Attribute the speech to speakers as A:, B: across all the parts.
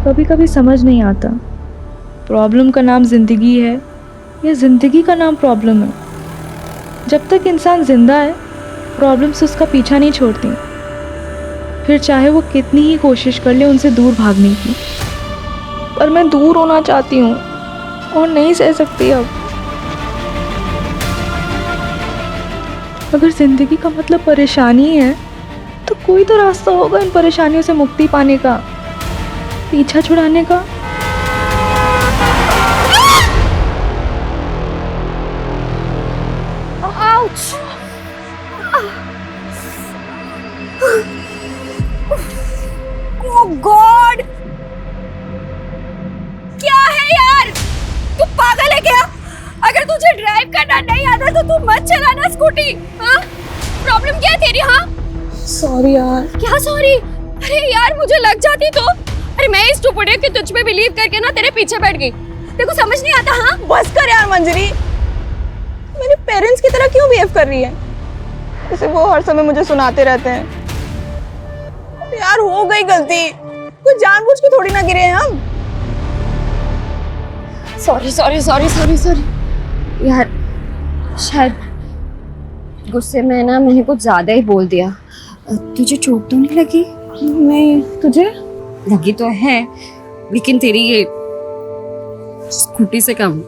A: कभी कभी समझ नहीं आता, प्रॉब्लम का नाम ज़िंदगी है या ज़िंदगी का नाम प्रॉब्लम है। जब तक इंसान ज़िंदा है, प्रॉब्लम्स उसका पीछा नहीं छोड़ती, फिर चाहे वो कितनी ही कोशिश कर ले उनसे दूर भागने की। पर मैं दूर होना चाहती हूँ और नहीं सह सकती अब। अगर ज़िंदगी का मतलब परेशानी है, तो कोई तो रास्ता होगा इन परेशानियों से मुक्ति पाने का, पीछा छुड़ाने का।
B: आउच! ओह गॉड! क्या है यार? तू पागल है क्या? अगर तुझे ड्राइव करना नहीं आता तो तू मत चलाना स्कूटी। हाँ? प्रॉब्लम क्या है तेरी? हाँ?
A: सॉरी यार।
B: क्या सॉरी? अरे यार मुझे लग जाती तो। अरे मैं इस टुकड़े कि तुझ पे बिलीव करके ना तेरे पीछे बैठ गई। देखो समझ नहीं आता। हाँ
C: बस कर यार मंजरी, मेरे पेरेंट्स की तरह क्यों बिहेव कर रही है? जैसे वो हर समय मुझे सुनाते रहते हैं। यार हो गई गलती, कुछ जानबूझ के थोड़ी ना गिरे हैं हम।
B: Sorry sorry sorry sorry sorry यार, शायद गुस्से में ना मैंने कुछ ज्यादा ही बोल दिया। तुझे चोट तो नहीं लगी?
C: नहीं, तुझे
B: लगी तो है, लेकिन तेरी ये स्कूटी से कम।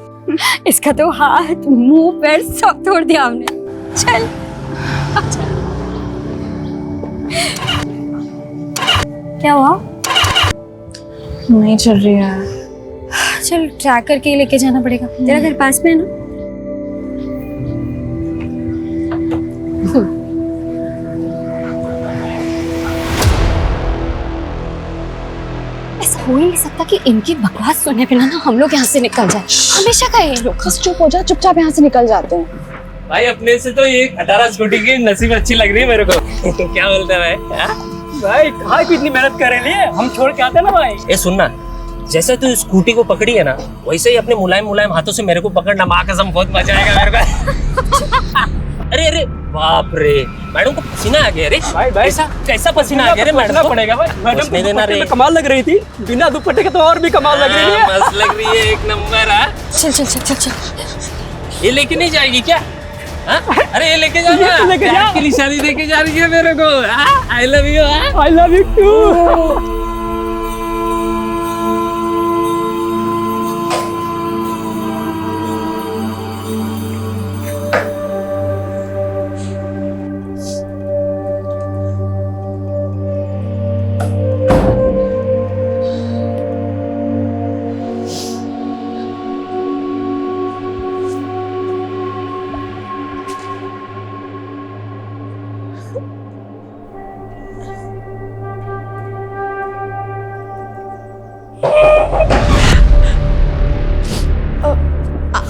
B: इसका तो हाथ मुंह पैर सब तोड़ दिया हमने। चल क्या हुआ?
C: नहीं चल रही है।
B: चल ट्रैक करके लेके जाना पड़ेगा। तेरा घर पास में है ना? ऐसा हो ही नहीं सकता कि इनकी बकवास सुनने पे ना हम लोग यहाँ से निकल जाए। हमेशा का ये लोग।
C: बस चुप हो जा, चुपचाप यहाँ से निकल जाते हैं।
D: भाई अपने से तो ये 18 स्कूटी की नसीब अच्छी लग रही है मेरे को। क्या बोलते हैं भाई? कहाँ की इतनी मेहनत कर रहे हैं, हम छोड़ के आते ना भाई। ए सुनना, जैसे तू स्कूटी को पकड़ी है ना, वैसे ही अपने मुलायम मुलायम हाथों से मेरे को पकड़ना। माँ कसम बहुत मजा आएगा मेरे को। अरे अरे बाप रे, मैडम को पसीना आ गया रे। भाई कैसा कैसा पसीना आ गया रे मैडम को? पड़ेगा भाई, मैडम नहीं देना रे। कमाल लग रही थी, बिना दुपट्टे के तो और भी कमाल लग रही है। मस्त लग रही है, एक नंबर।
B: चल चल चल चल चल।
D: ये लेके नहीं जाएगी क्या? हाँ? अरे ये लेके जाना, की निशानी देके जा रही है मेरे को। I love you. I love you too.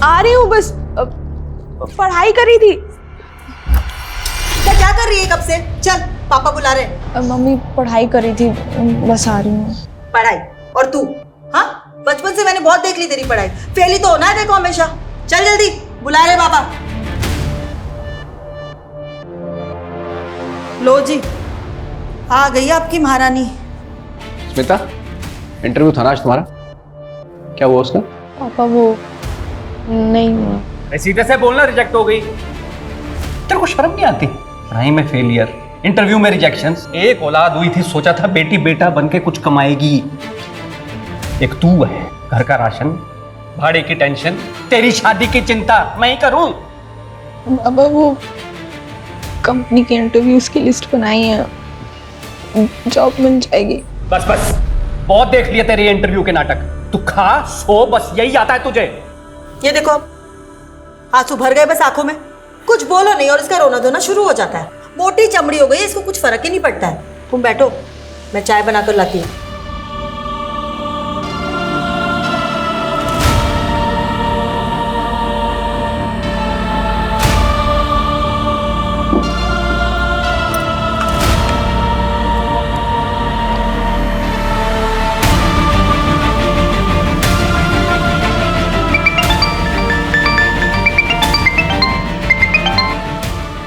C: आ रही हूँ, बस पढ़ाई करी थी।
E: क्या कर रही है कब से? चल पापा बुला रहे।
C: मम्मी पढ़ाई करी थी, बस आ रही हूँ।
E: पढ़ाई? और तू? हाँ, बचपन से मैंने बहुत देख ली तेरी पढ़ाई। फेल ही तो होना है देखो हमेशा। चल जल्दी, बुला रहे पापा। लो जी, आ गई आपकी महारानी।
F: स्मिता, इंटरव्यू था ना आज तुम्हारा, क्या हुआ उसका?
C: पापा वो नहीं हुआ।
D: सीधे से बोलना, रिजेक्ट हो गई। तेरे को शर्म नहीं आती? पढ़ाई में फेलियर, इंटरव्यू में रिजेक्शन। एक औलाद हुई थी, सोचा था बेटी बेटा बन के कुछ कमाएगी। एक तू है, घर का राशन, भाड़े की टेंशन, तेरी शादी की चिंता मैं ही करूं।
C: पापा वो कंपनी के इंटरव्यूज की लिस्ट बनाई है, जॉब मिल जाएगी।
D: बस बस, बहुत देख लिया तेरे इंटरव्यू के नाटक। तू खा सो, बस यही आता है तुझे।
E: ये देखो, आंसू भर गए बस आंखों में। कुछ बोलो नहीं और इसका रोना धोना शुरू हो जाता है। मोटी चमड़ी हो गई, इसको कुछ फर्क ही नहीं पड़ता है। तुम बैठो, मैं चाय बनाकर लाती हूँ।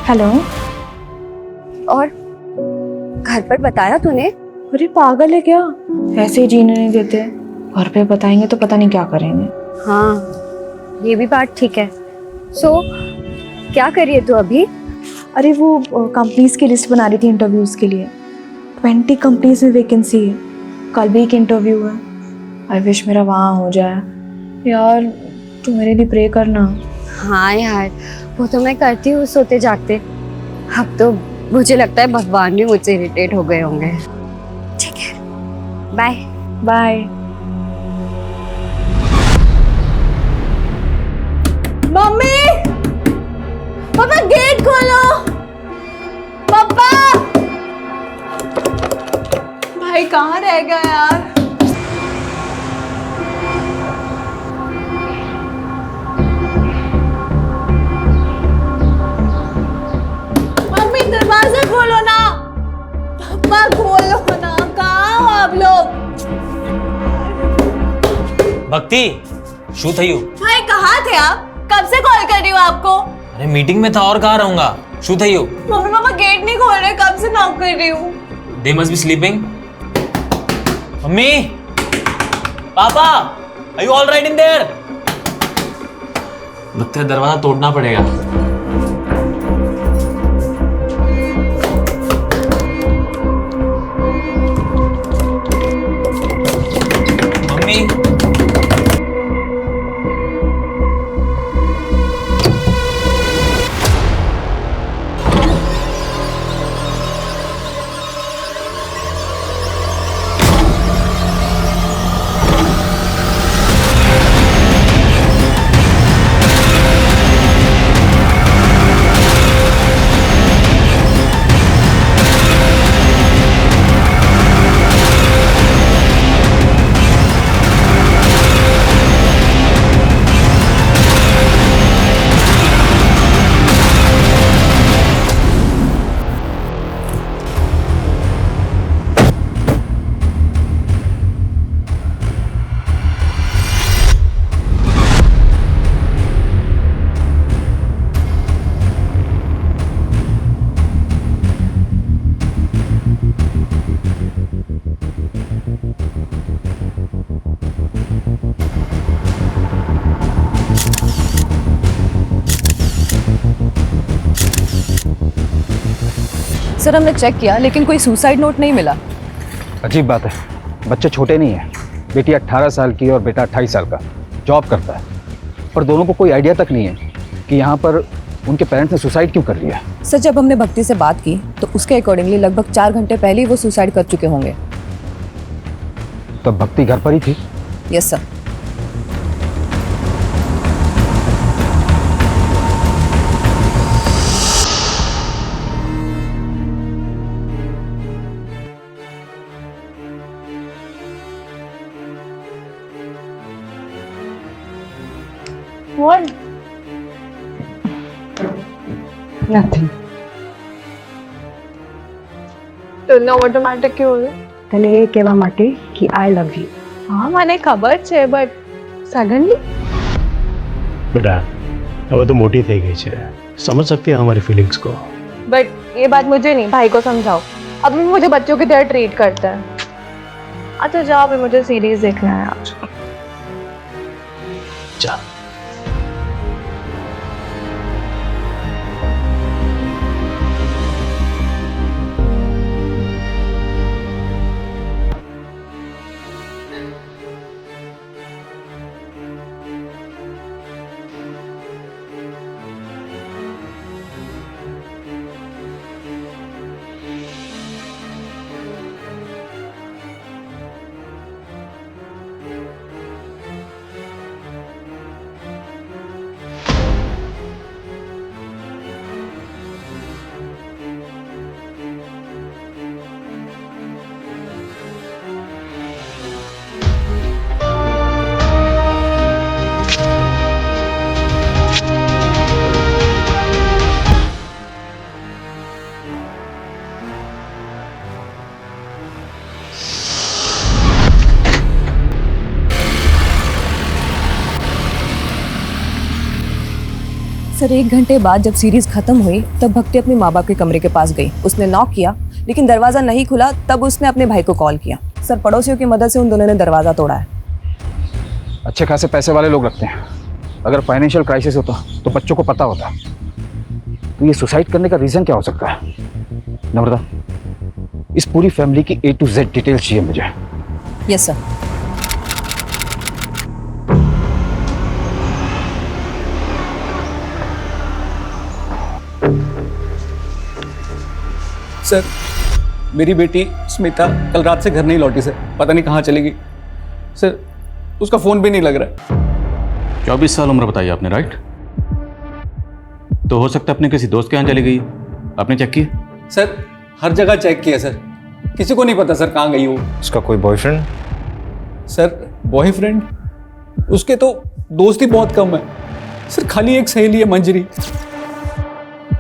B: हेलो। और घर पर बताया तूने?
A: अरे पागल है क्या, ऐसे ही जीने नहीं देते। घर पे बताएंगे तो पता नहीं क्या करेंगे।
B: हाँ ये भी बात ठीक है। सो क्या करिए तू अभी?
A: अरे वो कंपनीज की लिस्ट बना रही थी इंटरव्यूज़ के लिए। 20 कंपनीज में वैकेंसी है। कल भी एक इंटरव्यू है। आई विश मेरा वहाँ हो जाए। यार तू मेरे लिए प्रे करना।
B: हाँ यार वो तो मैं करती हूँ सोते जागते। अब तो मुझे लगता है भगवान भी मुझसे इरिटेट हो गए होंगे। ठीक है, बाय
A: बाय।
C: मम्मी, पापा गेट खोलो। पापा, भाई कहाँ रह गया यार? मम्मी दरवाजा खोलो ना। पापा खोलो ना, कहाँ हो आप लोग?
D: भक्ति, शू थयू?
C: भाई कहाँ थे आप? कब से कॉल कर रही हूँ आपको।
D: अरे मीटिंग में था और कहाँ रहूंगा। शू थयू?
C: मम्मी पापा गेट नहीं खोल रहे, कब से नॉक कर रही हूँ।
D: They must be sleeping. Mummy, पापा, are you all right in there? लगता है दरवाजा तोड़ना पड़ेगा। मम्मी,
G: सर हमने चेक किया लेकिन कोई सुसाइड नोट नहीं मिला।
H: अजीब बात है, बच्चे छोटे नहीं हैं। बेटी 18 साल की और बेटा 28 साल का, जॉब करता है। पर दोनों को कोई आइडिया तक नहीं है कि यहाँ पर उनके पेरेंट्स ने सुसाइड क्यों कर लिया।
G: सर जब हमने भक्ति से बात की तो उसके अकॉर्डिंगली लगभग 4 घंटे पहले ही वो सुसाइड कर चुके होंगे।
H: तब भक्ति घर पर ही थी।
G: Yes sir.
A: What? Nothing.
C: તો ન ઓટોમેટિક કેવું
G: તને એ કહેવા માટે કે આઈ લવ યુ।
C: હા મને ખબર છે બટ સડનલી
I: बेटा अब तो मोटी થઈ गई है, समझ सकती है हमारी फीलिंग्स को।
C: बट ये बात मुझे नहीं, भाई को समझाओ। अब भी मुझे बच्चों की तरह ट्रीट करता है। अच्छा जाओ, अभी मुझे सीरीज देखना है आज।
I: जा।
G: सर 1 घंटे बाद जब सीरीज खत्म हुई तब भक्ति अपने माँ बाप के कमरे के पास गई। उसने नॉक किया लेकिन दरवाज़ा नहीं खुला तब उसने अपने भाई को कॉल किया। सर पड़ोसियों की मदद से उन दोनों ने दरवाज़ा तोड़ा है।
H: अच्छे खासे पैसे वाले लोग रखते हैं, अगर फाइनेंशियल क्राइसिस होता तो बच्चों को पता होता। तो ये सुसाइड करने का रीज़न क्या हो सकता है? नम्रता, इस पूरी फैमिली की A to Z डिटेल्स चाहिए मुझे।
G: Yes sir.
H: सर, मेरी बेटी स्मिता कल रात से घर नहीं लौटी सर, पता नहीं कहाँ चली गई सर, उसका फ़ोन भी नहीं लग रहा है।
J: 24 साल उम्र बताई आपने, राइट? तो हो सकता है अपने किसी दोस्त के यहाँ चली गई, आपने चेक किया?
H: सर, हर जगह चेक किया सर, किसी को नहीं पता सर कहाँ गई वो।
I: उसका कोई बॉयफ्रेंड?
H: Sir, boyfriend? उसके तो दोस्त ही बहुत कम है सर, खाली एक सहेली है मंजरी,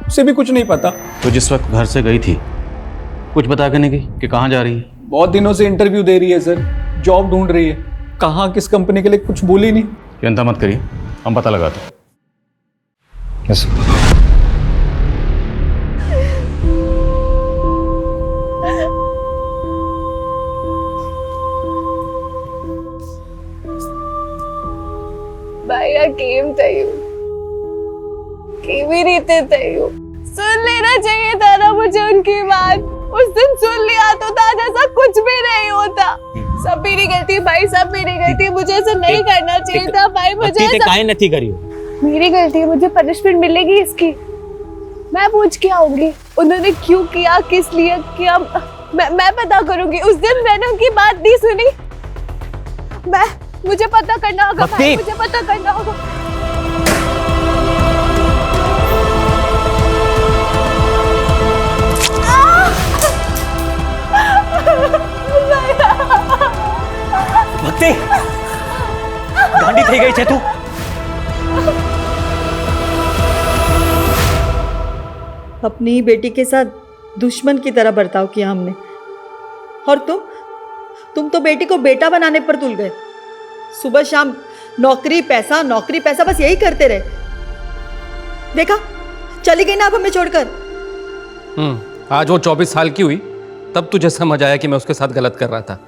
H: उसे भी कुछ नहीं पता।
J: तो जिस वक्त घर से गई थी कुछ बता के नहीं गई कि कहाँ जा रही है?
H: बहुत दिनों से इंटरव्यू दे रही है सर, जॉब ढूंढ रही है, कहाँ किस कंपनी के लिए कुछ बोली नहीं।
J: चिंता मत करिए, हम पता लगाते हैं।
I: यस।
C: भैया गेम तयू ही रीते तयू सुन लेना चाहिए था ना मुझे उनकी बात। उस दिन सुन लिया तो आज ऐसा कुछ भी नहीं होता। सब मेरी गलती भाई, सब मेरी गलती, मुझे ऐसा नहीं करना चाहिए था भाई। मुझे
D: काहे नहीं करी?
C: मेरी गलती है, मुझे पनिशमेंट मिलेगी इसकी। मैं पूछ के आऊंगी उन्होंने क्यों किया, किस लिए किया, मैं पता करूंगी। उस दिन मैंने उनकी बात नहीं सुनी। मुझे पता करना होगा भाई, मुझे पता करना होगा।
D: भक्ति, गांडी થઈ ગઈ છે તું?
E: अपनी ही बेटी के साथ दुश्मन की तरह बर्ताव किया हमने, और तुम तो बेटी को बेटा बनाने पर तुल गए। सुबह शाम नौकरी पैसा, नौकरी पैसा, बस यही करते रहे। देखा, चली गई ना अब हमें छोड़कर।
F: आज वो 24 साल की हुई तब तुझे समझ आया कि मैं उसके साथ गलत कर रहा था।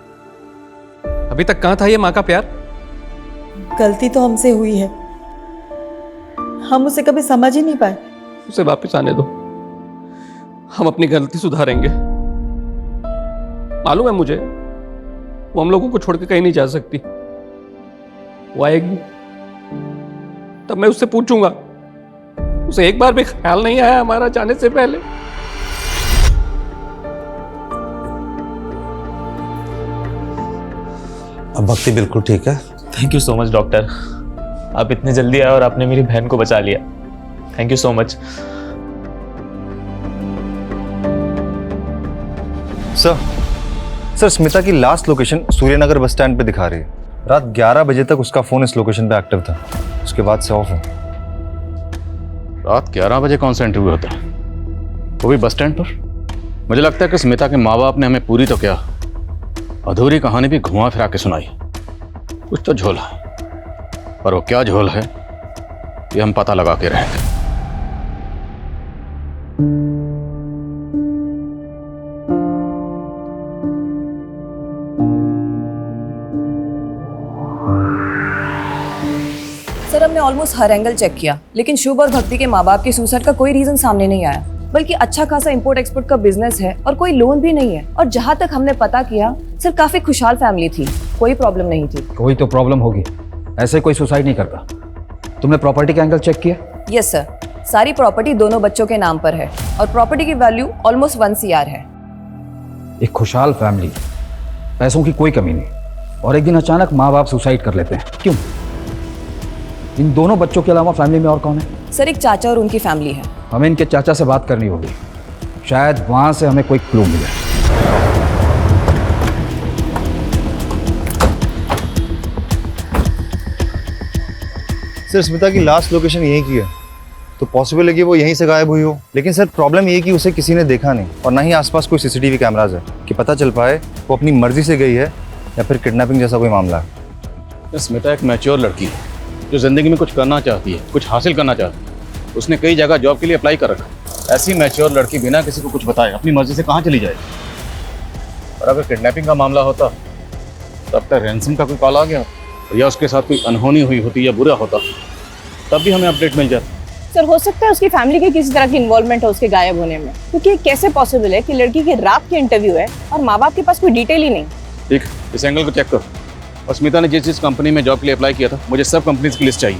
F: अभी तक कहाँ था ये माँ का प्यार?
E: गलती तो हमसे हुई है, हम उसे कभी समझ ही नहीं पाए।
F: उसे वापस आने दो, हम अपनी गलती सुधारेंगे। मालूम है मुझे, वो हम लोगों को छोड़ के कहीं नहीं जा सकती। वो आएगी तब मैं उससे पूछूंगा। उसे एक बार भी ख्याल नहीं आया हमारा जाने से पहले?
K: अब भक्ति बिल्कुल ठीक है।
L: Thank you so much doctor, आप इतने जल्दी आए और आपने मेरी बहन को बचा लिया। Thank you so much.
K: Sir, Smita की last location Suryanagar bus stand पे दिखा रही है। रात 11 बजे तक उसका फोन इस लोकेशन पे एक्टिव था, उसके बाद से ऑफ है।
J: रात 11 बजे कौन सा इंटरव्यू होता है, वो भी बस स्टैंड पर? मुझे लगता है कि स्मिता के माँ बाप ने हमें पूरी तो क्या अधूरी कहानी भी घुमा फिरा के सुनाई। कुछ तो झोल है, पर वो क्या झोल है ये हम पता लगा के रहेंगे।
G: सर हमने ऑलमोस्ट हर एंगल चेक किया, लेकिन शुभ और भक्ति के माँ बाप के सुसाइड का कोई रीजन सामने नहीं आया। बल्कि अच्छा खासा इंपोर्ट एक्सपोर्ट का बिजनेस है और कोई लोन भी नहीं है। और जहाँ तक हमने पता किया सर, काफी खुशहाल फैमिली थी, कोई प्रॉब्लम नहीं थी।
H: कोई तो प्रॉब्लम होगी, ऐसे कोई सुसाइड नहीं करता। तुमने प्रॉपर्टी का एंगल चेक किया?
G: यस सर, सारी प्रॉपर्टी दोनों बच्चों के नाम पर है और प्रॉपर्टी की वैल्यू ऑलमोस्ट 1 CR है।
H: एक खुशहाल फैमिली, पैसों की कोई कमी नहीं, और एक दिन अचानक माँ बाप सुसाइड कर लेते हैं, क्यों? इन दोनों बच्चों के अलावा फैमिली में और कौन है?
G: सर एक चाचा और उनकी फैमिली है।
H: हमें इनके चाचा से बात करनी होगी, शायद वहां से हमें कोई क्लू मिले।
K: सर, स्मिता की लास्ट लोकेशन यहीं की है, तो पॉसिबल है कि वो यहीं से गायब हुई हो। लेकिन सर प्रॉब्लम ये है कि उसे किसी ने देखा नहीं, और ना ही आसपास कोई CCTV कैमराज है कि पता चल पाए वो अपनी मर्जी से गई है या फिर किडनैपिंग जैसा कोई मामला है।
J: स्मिता एक मैच्योर लड़की है जो जिंदगी में कुछ करना चाहती है, कुछ हासिल करना चाहती है। उसने कई जगह जॉब के लिए अप्लाई कर रखा है। ऐसी मैच्योर लड़की बिना किसी को कुछ बताए अपनी मर्जी से कहाँ चली जाएगी? और अगर किडनैपिंग का मामला होता तब तक रैंसम का कोई कॉल आ गया या उसके साथ कोई अनहोनी हुई होती या बुरा होता तब भी हमें अपडेट मिल जाता।
C: सर हो सकता है उसकी फैमिली की किसी तरह की इन्वॉल्वमेंट हो उसके गायब होने में, क्योंकि ये कैसे पॉसिबल है कि लड़की की रात की इंटरव्यू है और माँ बाप के पास कोई डिटेल ही नहीं।
J: ठीक, इस एंगल को चेक करो। और स्मिता ने जिस कंपनी में जॉब के लिए अप्लाई किया था, मुझे सब कंपनीज की लिस्ट चाहिए।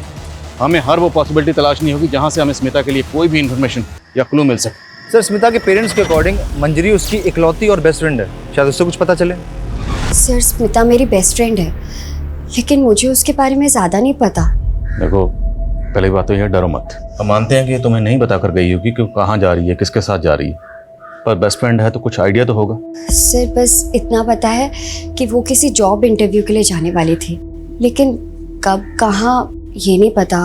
J: हमें हर वो पॉसिबिलिटी तलाशनी होगी जहाँ से हमें स्मिता के लिए कोई भी इन्फॉर्मेशन या क्लू मिल सके।
K: सर स्मिता के पेरेंट्स के अकॉर्डिंग मंजरी उसकी इकलौती और बेस्ट फ्रेंड है, शायद उससे कुछ पता चले।
B: सर स्मिता मेरी बेस्ट फ्रेंड है, लेकिन मुझे उसके बारे में ज़्यादा नहीं पता।
J: देखो, पहली बात तो यह डरो मत। हम मानते हैं कि तुम्हें नहीं बताकर गई होगी कि कहाँ जा रही है, किसके साथ जा रही है, पर बेस्ट फ्रेंड है तो कुछ आइडिया तो होगा।
B: सर बस इतना पता है कि वो किसी जॉब इंटरव्यू के लिए जाने वाली थी, लेकिन कब कहाँ ये नहीं पता।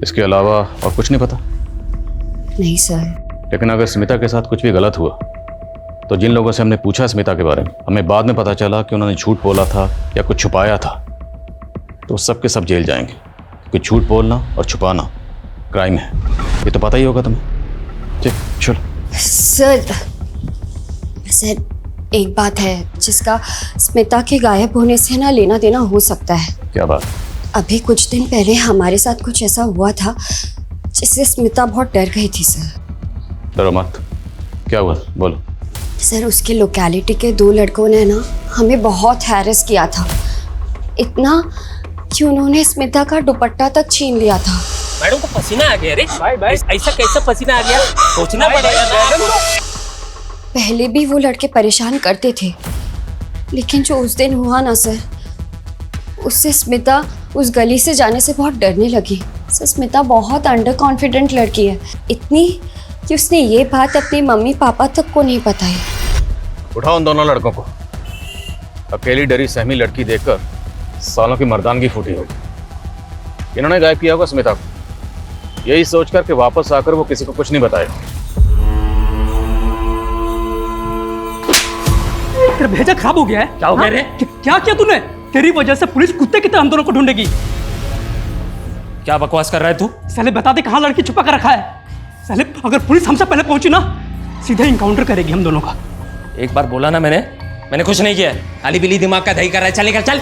J: इसके अलावा और कुछ नहीं पता?
B: नहीं सर।
J: लेकिन अगर स्मिता के साथ कुछ भी गलत हुआ तो जिन लोगों से हमने पूछा स्मिता के बारे में, हमें बाद में पता चला कि उन्होंने झूठ बोला था या कुछ छुपाया था, तो सब के सब जेल जाएंगे, क्योंकि झूठ बोलना और छुपाना क्राइम है। ये तो पता ही होगा तुम्हें। ठीक, चलो।
B: सर एक बात है जिसका स्मिता के गायब होने से ना लेना देना हो सकता है।
J: क्या बात?
B: अभी कुछ दिन पहले हमारे साथ कुछ ऐसा हुआ था जिससे स्मिता बहुत डर गई थी सर।
J: डरो मत। क्या हुआ, बोलो।
B: सर उसके लोकेलिटी के 2 लड़कों ने ना हमें बहुत हैरेस किया था, इतना कि उन्होंने स्मिता का दुपट्टा तक छीन लिया था।
D: मैडम को पसीना आ गया रे। भाई ऐसा कैसा पसीना आ गया, सोचना पड़ेगा मैडम।
B: पहले भी वो लड़के परेशान करते थे, लेकिन जो उस दिन हुआ ना सर, उससे स्मिता उस गली से जाने से बहुत डरने लगी। सर स्मिता बहुत अंडर कॉन्फिडेंट लड़की है, इतनी कि उसने ये बात अपने मम्मी पापा तक को नहीं बताई।
J: उठाओ उन दोनों लड़कों को। अकेली डरी सहमी लड़की देखकर सालों की मर्दानगी फूटी होगी। इन्होंने गायब किया होगा स्मिता को, यही सोचकर कि वापस आकर वो किसी को कुछ नहीं बताएगा।
F: तेरा भेजा खराब हो गया है।
D: क्या हो गया रे?
F: क्या किया तूने? तेरी वजह से पुलिस कुत्ते की तरह हम दोनों को ढूंढेगी।
D: क्या बकवास कर रहा है तू?
F: साले बता दे कहाँ लड़की छुपा कर रखा है। साले अगर पुलिस हमसे पहले पहुंची ना, सीधे इनकाउंटर करेगी हम दोनों का।
D: एक बार बोला ना मैंने कुछ नहीं किया। खाली बिली दिमाग का दही कर रहा है। चल निकल चल।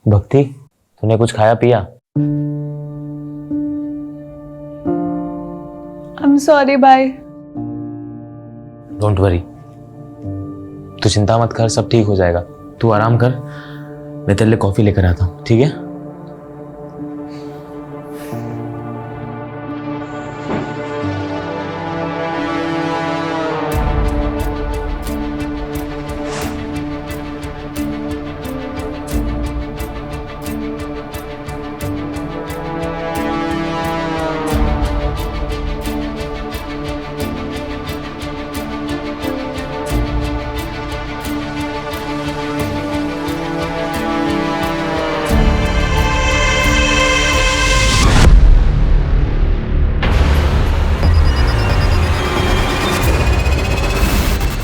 L: भक्ति, तूने कुछ खाया पिया?
C: I'm sorry, bye.
L: Don't worry, तू चिंता मत कर, सब ठीक हो जाएगा। तू आराम कर, मैं तेरे लिए कॉफी लेकर आता हूँ, ठीक है?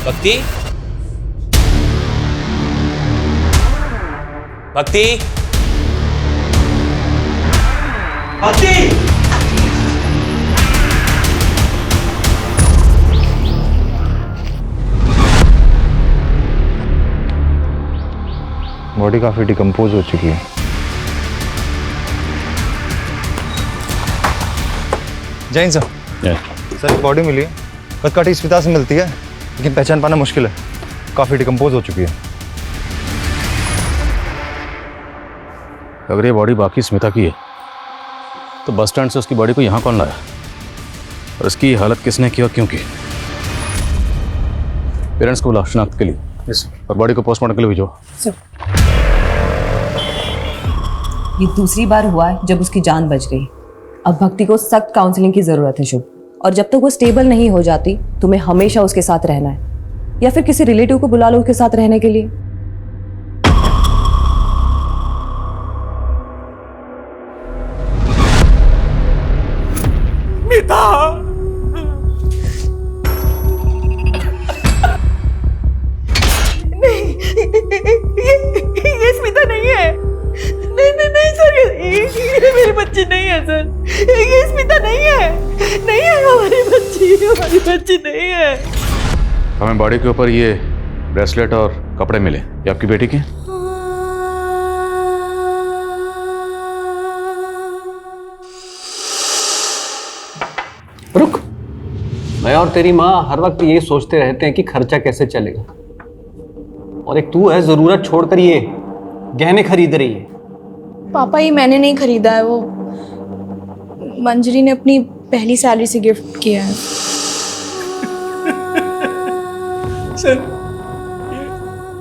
D: भक्ति, भक्ति, भक्ति।
K: बॉडी काफी डिकम्पोज हो चुकी है। जैन सर, सर बॉडी मिली है, बस कटी स्मिता से मिलती है, लेकिन पहचान पाना मुश्किल है, काफी डिकम्पोज हो चुकी है।
J: अगर ये बॉडी बाकी स्मिता की है तो बस स्टैंड से उसकी बॉडी को यहाँ कौन लाया और इसकी हालत किसने की और क्यों की? पेरेंट्स को बुलाओ शनाख्त के लिए और बॉडी को पोस्टमार्टम के लिए भेजो।
G: ये दूसरी बार हुआ है जब उसकी जान बच गई। अब भक्ति को सख्त काउंसलिंग की जरूरत है शुभ, और जब तक वो स्टेबल नहीं हो जाती तुम्हें हमेशा उसके साथ रहना है, या फिर किसी रिलेटिव को बुला लो उसके साथ रहने के लिए।
C: ये स्मिता नहीं है।
E: बच्ची नहीं है।
J: हमें बॉडी के ऊपर ये ब्रेसलेट और कपड़े मिले, ये आपकी बेटी के?
F: रुक, मैं और तेरी माँ हर वक्त ये सोचते रहते हैं कि खर्चा कैसे चलेगा, और एक तू है जरूरत छोड़कर ये गहने खरीद रही है।
C: पापा ये मैंने नहीं खरीदा है, वो मंजरी ने अपनी पहली सैलरी से गिफ्ट किया है।
F: सर,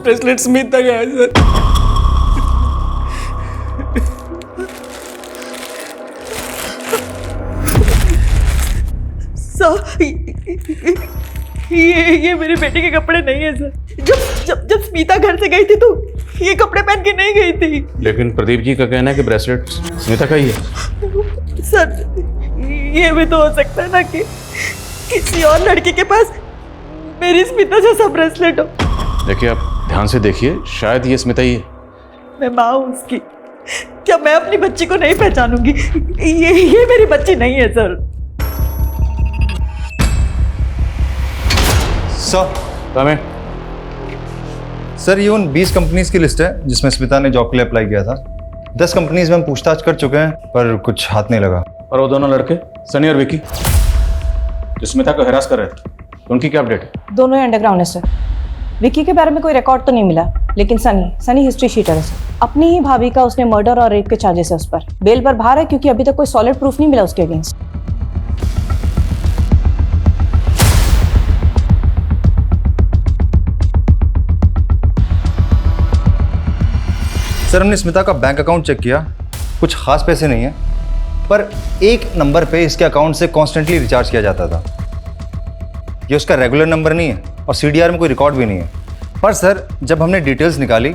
F: ब्रेसलेट स्मिता का है सर।
E: सर, ये मेरे बेटे के कपड़े नहीं है सर। जब स्मिता घर से गई थी तो ये कपड़े पहन के नहीं गई थी।
J: लेकिन प्रदीप जी का कहना है कि ब्रेसलेट स्मिता का ही है।
E: सर, ये भी तो हो सकता है ना कि किसी और लड़के के पास मेरी स्मिता जैसा ब्रेसलेट हो।
J: देखिए, आप ध्यान से देखिए, शायद ये स्मिता ही है।
E: मैं माँ हूँ उसकी, क्या मैं अपनी बच्ची को नहीं पहचानूंगी? ये मेरी बच्ची नहीं है सर।
K: सर, ये उन 20 कंपनीज की लिस्ट है जिसमें स्मिता ने जॉब के लिए अप्लाई किया था। 10 कंपनीज में हम पूछताछ कर चुके हैं पर कुछ हाथ नहीं लगा।
J: और वो दोनों लड़के सनी और विकी जो स्मिता को हरास कर रहे थे, उनकी क्या अपडेट है?
G: दोनों ही अंडरग्राउंड है सर। विकी के बारे में कोई रिकॉर्ड तो नहीं मिला, लेकिन सनी हिस्ट्री शीटर है सर। अपनी ही भाभी का उसने मर्डर और रेप के चार्जेस है उस पर। बेल पर बाहर है क्योंकि अभी तक कोई सॉलिड प्रूफ नहीं मिला उसके अगेंस्ट।
K: सर, हमने स्मिता का बैंक अकाउंट चेक किया, कुछ खास पैसे नहीं है, पर एक नंबर पे इसके अकाउंट से कॉन्स्टेंटली रिचार्ज किया जाता था। ये उसका रेगुलर नंबर नहीं है और सीडीआर में कोई रिकॉर्ड भी नहीं है। पर सर, जब हमने डिटेल्स निकाली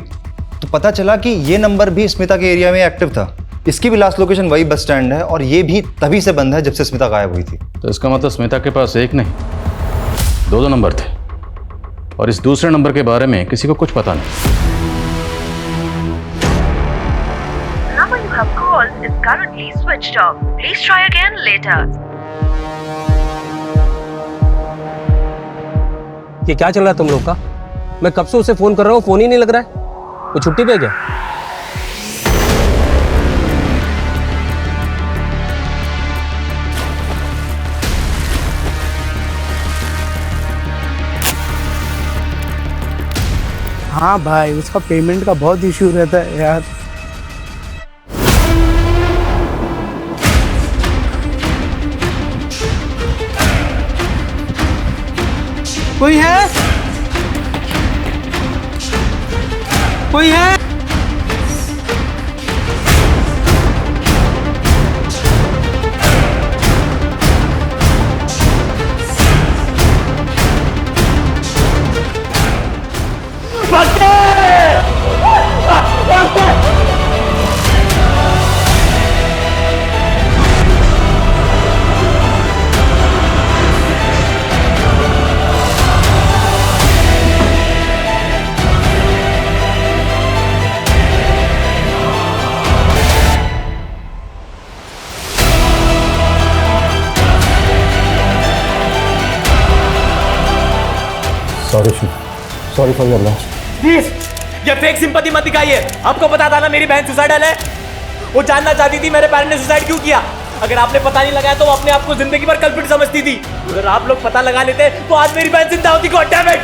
K: तो पता चला कि ये नंबर भी स्मिता के एरिया में एक्टिव था। इसकी भी लास्ट लोकेशन वही बस स्टैंड है और ये भी तभी से बंद है जब से स्मिता गायब हुई थी।
J: तो इसका मतलब स्मिता के पास एक नहीं, दो नंबर थे, और इस दूसरे नंबर के बारे में किसी को कुछ पता नहीं।
M: number you have called is currently switched off. Please try again later.
D: ये क्या चल रहा है तुम लोग का? मैं कब से उसे फोन कर रहा हूँ, फोन ही नहीं लग रहा है। वो छुट्टी पे है क्या?
N: हाँ भाई, उसका पेमेंट का बहुत इश्यू रहता है यार। कोई है? कोई है?
H: Sorry for your loss.
D: Please, ये फेक सिंपैथी मत दिखाइए। आपको पता था ना मेरी बहन सुसाइडल है। वो जानना चाहती थी मेरे पेरेंट्स ने सुसाइड क्यों किया। अगर आपने पता नहीं लगाया तो वो अपने आप को जिंदगी भर कल्पित समझती थी। अगर आप लोग पता लगा लेते तो आज मेरी बहन जिंदा होती। God damn it.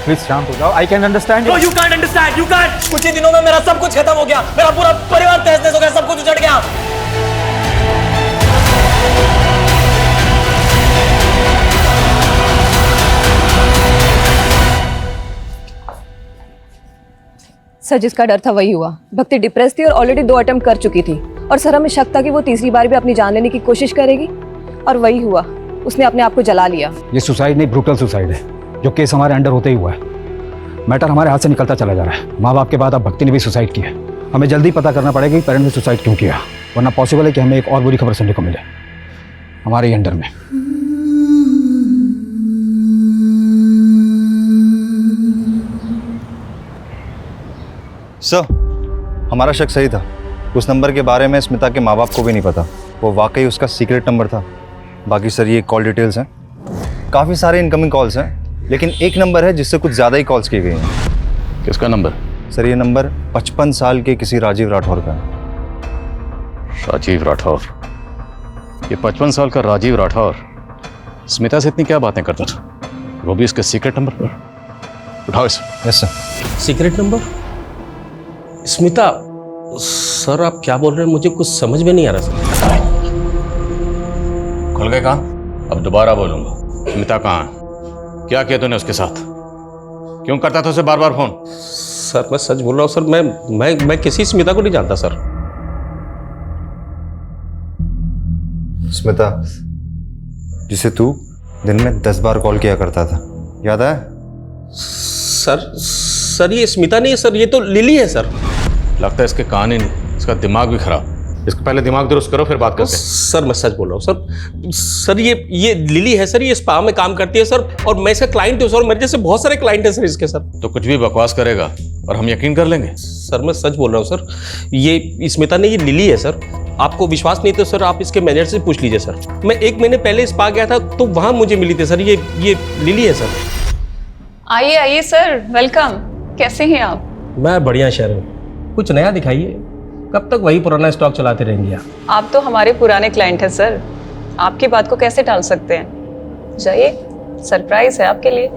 H: प्लीज शांत हो जाओ। I can understand.
D: No, you can't understand, you can't. कुछ ही दिनों में मेरा सब कुछ खत्म हो गया। मेरा पूरा परिवार तहस-नहस हो गया, सब कुछ उजड़ गया।
G: सर, जिसका डर था वही हुआ। भक्ति डिप्रेस थी और ऑलरेडी 2 अटेम्प्ट कर चुकी थी, और सर हमें शक था कि वो तीसरी बार भी अपनी जान लेने की कोशिश करेगी, और वही हुआ। उसने अपने आप को जला लिया।
H: ये सुसाइड नहीं, ब्रूटल सुसाइड है, जो केस हमारे अंडर होते ही हुआ है। मैटर हमारे हाथ से निकलता चला जा रहा है। माँ बाप के बाद अब भक्ति ने भी सुसाइड किया। हमें जल्दी पता करना पड़ेगा कि पेरेंट्स ने सुसाइड क्यों किया, वरना पॉसिबल है कि हमें एक और बुरी खबर सुनने को मिले हमारे ही अंडर में।
K: सर, हमारा शक सही था। उस नंबर के बारे में स्मिता के माँ बाप को भी नहीं पता। वो वाकई उसका सीक्रेट नंबर था। बाकी सर, ये कॉल डिटेल्स हैं। काफ़ी सारे इनकमिंग कॉल्स हैं, लेकिन एक नंबर है जिससे कुछ ज़्यादा ही कॉल्स की गई हैं।
J: किसका नंबर?
K: सर ये नंबर 55 साल के किसी राजीव राठौर का है।
J: राजीव राठौर? ये 55 साल का राजीव राठौर स्मिता से इतनी क्या बातें करता था, वो भी इसके सीक्रेट नंबर पर? उठाओ इसे।
K: Yes sir.
D: Secret number? Smita? Sir आप क्या बोल रहे हैं, मुझे कुछ समझ में नहीं आ रहा सर।
J: खुल गए कान? अब दोबारा बोलूंगा। स्मिता कहाँ है? क्या किया तूने उसके साथ? क्यों करता था उसे बार बार फोन?
D: सर मैं सच बोल रहा हूँ सर, मैं किसी स्मिता को नहीं जानता सर।
K: स्मिता जिसे तू दिन में 10 बार कॉल किया करता था, याद है?
D: सर ये स्मिता नहीं है सर, ये तो लिली है सर।
J: लगता है इसके कान ही नहीं, इसका दिमाग भी खराब। इसको पहले दिमाग दुरुस्त करो फिर बात करते हैं।
D: सर मैं सच बोल रहा हूँ सर ये लिली है सर, ये स्पा में काम करती है सर, और मैं इसका क्लाइंट हूँ सर, मेरे जैसे बहुत सारे क्लाइंट हैं सर इसके सर।
J: तो कुछ भी बकवास करेगा और हम यकीन कर लेंगे?
D: सर मैं सच बोल रहा हूँ सर, ये स्मिता नहीं, ये लिली है सर। आपको विश्वास नहीं तो सर आप इसके मैनेजर से पूछ लीजिए सर। मैं 1 महीने पहले स्पा गया था तो वहां मुझे मिली थी सर, ये लिली है सर।
G: आइए आइए सर, वेलकम। कैसे हैं आप?
D: मैं बढ़िया शहर में, कुछ नया दिखाइए। कब तक वही पुराना स्टॉक चलाते रहेंगे
G: आप तो हमारे पुराने क्लाइंट हैं सर, आपकी बात को कैसे टाल सकते हैं? जाइए, सरप्राइज है आपके लिए।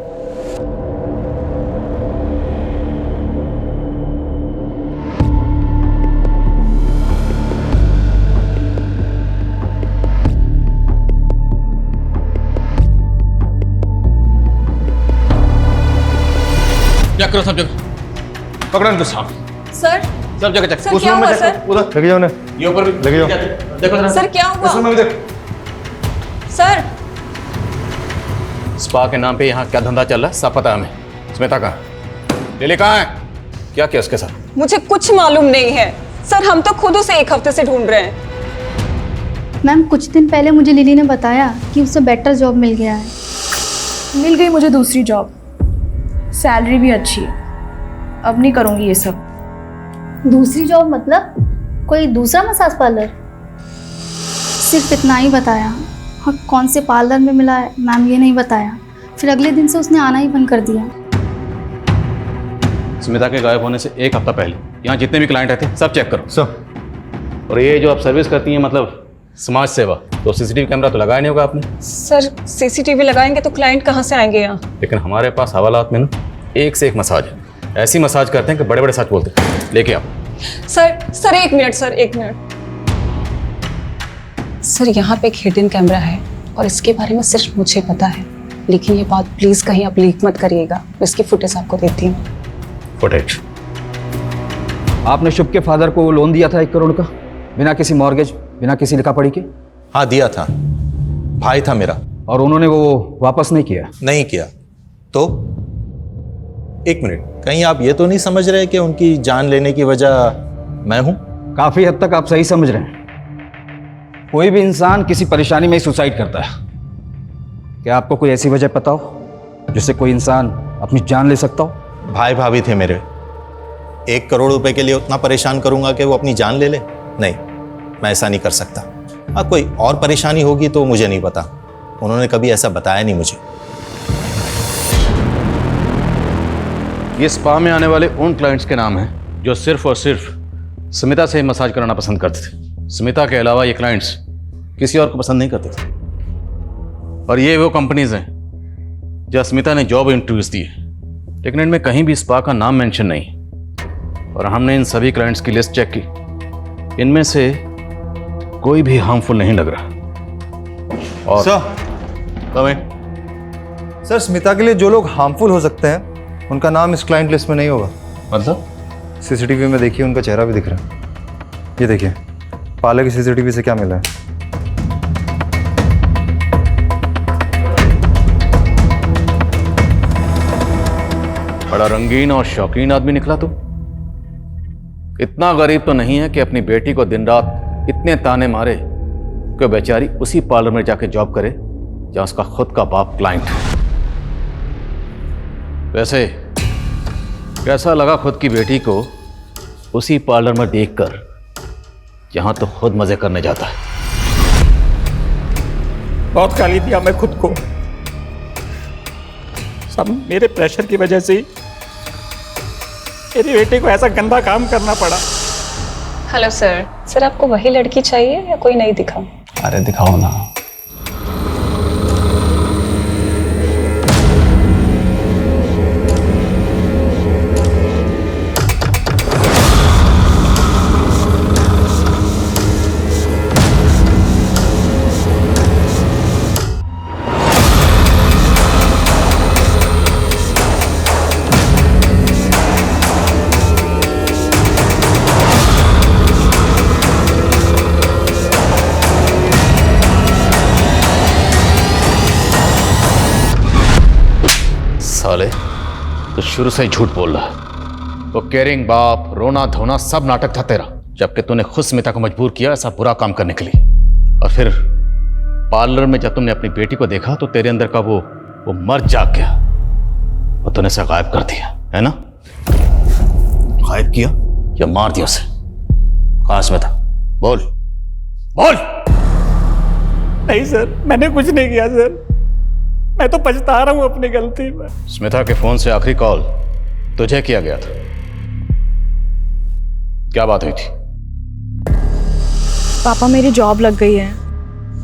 J: चेक करो सब जगह, पकड़ो इनको साफ।
G: सर
J: सब जगह चेक।
G: सर क्या हुआ सर?
K: उधर लगे जाओ ना,
J: ये ऊपर भी
K: लगे जाओ।
J: देखो जरा।
G: सर क्या हुआ?
K: इस रूम में भी देख।
G: सर
J: स्पा के नाम पे यहाँ क्या धंधा चल रहा है सब पता है हमें। स्मिता कहाँ? लिली कहाँ है? क्या किया उसके साथ?
G: मुझे कुछ मालूम नहीं है सर, हम तो खुद उसे 1 हफ्ते से ढूंढ रहे हैं।
O: मैम कुछ दिन पहले मुझे लिली ने बताया कि उसे बेटर जॉब मिल गया है।
A: मिल गई मुझे दूसरी जॉब, सैलरी भी अच्छी है। अब नहीं करूँगी ये सब।
O: दूसरी जॉब मतलब कोई दूसरा मसाज पार्लर? सिर्फ इतना ही बताया, और कौन से पार्लर में मिला है मैम ये नहीं बताया। फिर अगले दिन से उसने आना ही बंद कर दिया।
J: स्मिता के गायब होने से 1 हफ्ता पहले यहाँ जितने भी क्लाइंट आए थे सब चेक करो।
K: सब।
J: और ये जो आप सर्विस करती हैं मतलब समाज सेवा, तो सीसीटीवी कैमरा तो लगाया नहीं होगा आपने?
G: सर सीसीटीवी लगाएंगे तो क्लाइंट कहाँ से आएंगे यहाँ?
J: लेकिन हमारे पास हवालात में ना 1 से 1 मसाज है। ऐसी मसाज करते हैं कि बड़े बड़े सच बोलते हैं। लेके आओ।
G: Sir 1 minute sir, 1 minute. Sir यहाँ पे एक हिडन कैमरा है और इसके बारे में सिर्फ मुझे पता है, लेकिन ये बात प्लीज कहीं आप लीक मत करिएगा। इसकी फुटेज आपको देती हूँ।
J: फुटेज?
H: आपने शुभ के फादर को लोन दिया था 1 करोड़ का, बिना किसी मॉर्गेज, बिना किसी लिखा पढ़ी के?
P: हाँ दिया था, भाई था मेरा।
H: और उन्होंने वो वापस नहीं किया?
P: नहीं किया। तो 1 मिनट, कहीं आप ये तो नहीं समझ रहे कि उनकी जान लेने की वजह मैं हूं?
H: काफी हद तक आप सही समझ रहे हैं। कोई भी इंसान किसी परेशानी में ही सुसाइड करता है। क्या आपको कोई ऐसी वजह पता हो जिससे कोई इंसान अपनी जान ले सकता हो?
P: भाई भाभी थे मेरे, 1 करोड़ रुपए के लिए उतना परेशान करूंगा कि वो अपनी जान ले ले? नहीं, मैं ऐसा नहीं कर सकता। हाँ कोई और परेशानी होगी तो मुझे नहीं पता, उन्होंने कभी ऐसा बताया नहीं मुझे।
J: ये स्पा में आने वाले उन क्लाइंट्स के नाम हैं जो सिर्फ और सिर्फ स्मिता से मसाज कराना पसंद करते थे। स्मिता के अलावा ये क्लाइंट्स किसी और को पसंद नहीं करते थे। और ये वो कंपनीज हैं जहाँ स्मिता ने जॉब इंटरव्यूज दिए, लेकिन इनमें कहीं भी स्पा का नाम मेंशन नहीं। और हमने इन सभी क्लाइंट्स की लिस्ट चेक की, इनमें से कोई भी हार्मफुल नहीं लग रहा। और
K: सर स्मिता के लिए जो लोग हार्मफुल हो सकते हैं उनका नाम इस क्लाइंट लिस्ट में नहीं होगा।
J: मतलब?
K: सीसीटीवी में देखिए, उनका चेहरा भी दिख रहा है। ये देखिए, पार्लर की सीसीटीवी से क्या मिला है।
J: बड़ा रंगीन और शौकीन आदमी निकला तू। इतना गरीब तो नहीं है कि अपनी बेटी को दिन रात इतने ताने मारे कि बेचारी उसी पार्लर में जाके जॉब करे जहां उसका खुद का बाप क्लाइंट है। वैसे कैसा लगा खुद की बेटी को उसी पार्लर में देखकर जहां तो खुद मजे करने जाता है?
F: बहुत गाली दिया मैं खुद को, सब मेरे प्रेशर की वजह से ही मेरी बेटी को ऐसा गंदा काम करना पड़ा।
Q: Hello sir. सर आपको वही लड़की चाहिए या कोई नहीं दिखाऊं?
H: अरे दिखाओ ना।
J: साले तो शुरू से ही झूठ बोल रहा है। वो केयरिंग बाप, रोना धोना सब नाटक था तेरा, जबकि तूने खुद स्मिता को मजबूर किया ऐसा बुरा काम करने के लिए। और फिर पार्लर में जब तुमने अपनी बेटी को देखा तो तेरे अंदर का वो मर्द जाग गया और तूने उसे गायब कर दिया, है ना? गायब किया या मार दिया उसे? कहाँ स्मिता? बोल बोल।
F: नहीं सर, मैंने कुछ नहीं किया सर, मैं तो पछता रहा हूँ अपनी गलती में।
J: स्मिता के फोन से आखिरी कॉल तुझे किया गया था, क्या बात हुई थी?
Q: पापा मेरी जॉब लग गई है,